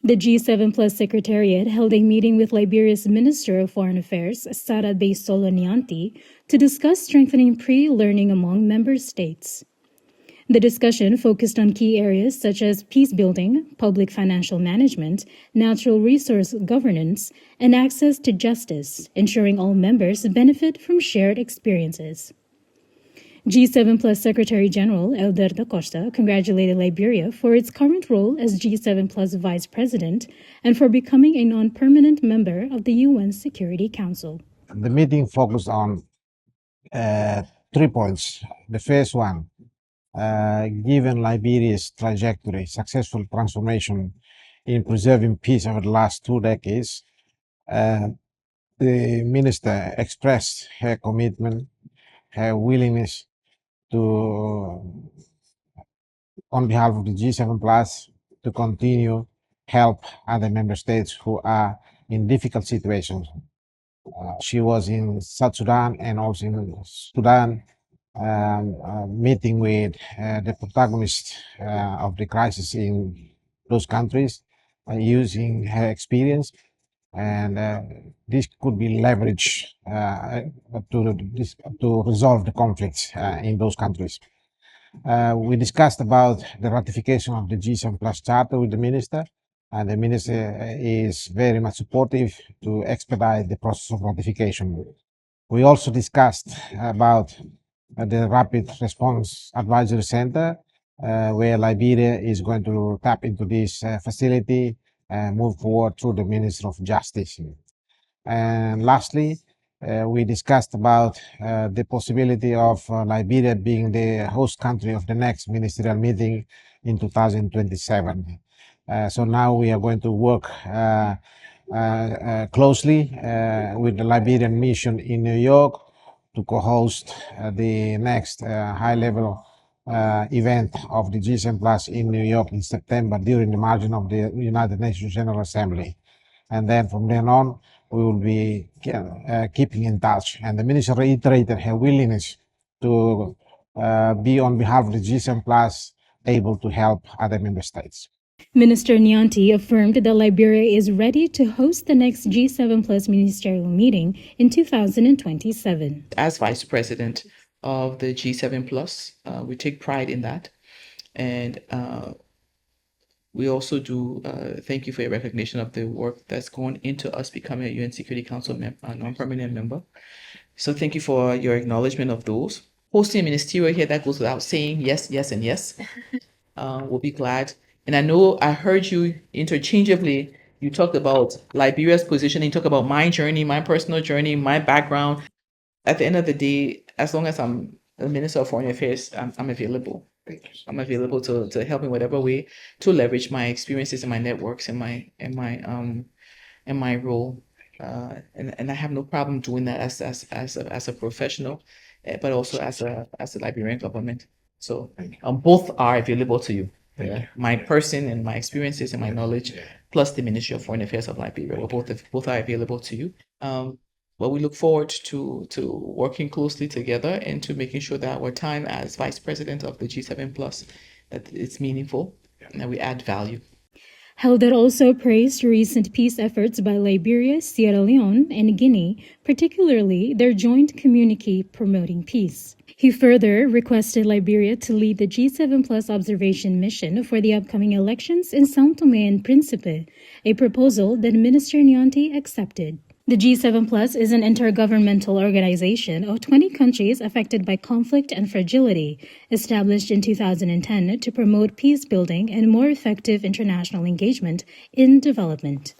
The G7 Plus Secretariat held a meeting with Liberia's Minister of Foreign Affairs, Sara Solonianti, to discuss strengthening pre-learning among member states. The discussion focused on key areas such as peace building, public financial management, natural resource governance, and access to justice, ensuring all members benefit from shared experiences. G7 Plus Secretary General Elder da Costa congratulated Liberia for its current role as G7 Plus Vice President and for becoming a non-permanent member of the UN Security Council. The meeting focused on 3 points. The first one, given Liberia's trajectory, successful transformation in preserving peace over the last 2 decades, the minister expressed her commitment, her willingness to, on behalf of the G7 Plus, to continue help other member states who are in difficult situations. She was in South Sudan and also in Sudan, meeting with the protagonists of the crisis in those countries, using her experience, and this could be leveraged to resolve the conflicts in those countries. We discussed about the ratification of the G7 Plus Charter with the minister, and the minister is very much supportive to expedite the process of ratification. We also discussed about the Rapid Response Advisory Center, where Liberia is going to tap into this facility and move forward through the Minister of Justice. And lastly, we discussed about the possibility of Liberia being the host country of the next ministerial meeting in 2027. So now we are going to work closely with the Liberian mission in New York to co-host the next high-level event of the G7 Plus in New York in September during the margin of the United Nations General Assembly. And then from then on, we will be keeping in touch. And the minister reiterated her willingness to be on behalf of the G7 Plus able to help other member states. Minister Nyanti affirmed that Liberia is ready to host the next G7 Plus ministerial meeting in 2027. As Vice President of the G7 Plus, we take pride in that. And we also do thank you for your recognition of the work that's gone into us becoming a UN Security Council non-permanent member. So thank you for your acknowledgement of those. Hosting a ministerial here, that goes without saying, yes, yes, and yes. We'll be glad. And I know I heard you interchangeably. You talked about Liberia's position. You talked about my journey, my personal journey, my background. At the end of the day, as long as I'm the Minister of Foreign Affairs, I'm available. I'm available to help in whatever way to leverage my experiences and my networks and my role. And I have no problem doing that as a professional, but also as a Liberian government. So both are available to you. My person and my experiences and my knowledge, plus the Ministry of Foreign Affairs of Liberia, both are available to you. But we look forward to working closely together and to making sure that our time as Vice President of the G7 Plus, that it's meaningful and that we add value. Helder also praised recent peace efforts by Liberia, Sierra Leone, and Guinea, particularly their joint communique promoting peace. He further requested Liberia to lead the G7 Plus observation mission for the upcoming elections in São Tomé and Príncipe, a proposal that Minister Nyanti accepted. The G7 Plus is an intergovernmental organization of 20 countries affected by conflict and fragility, established in 2010 to promote peace building and more effective international engagement in development.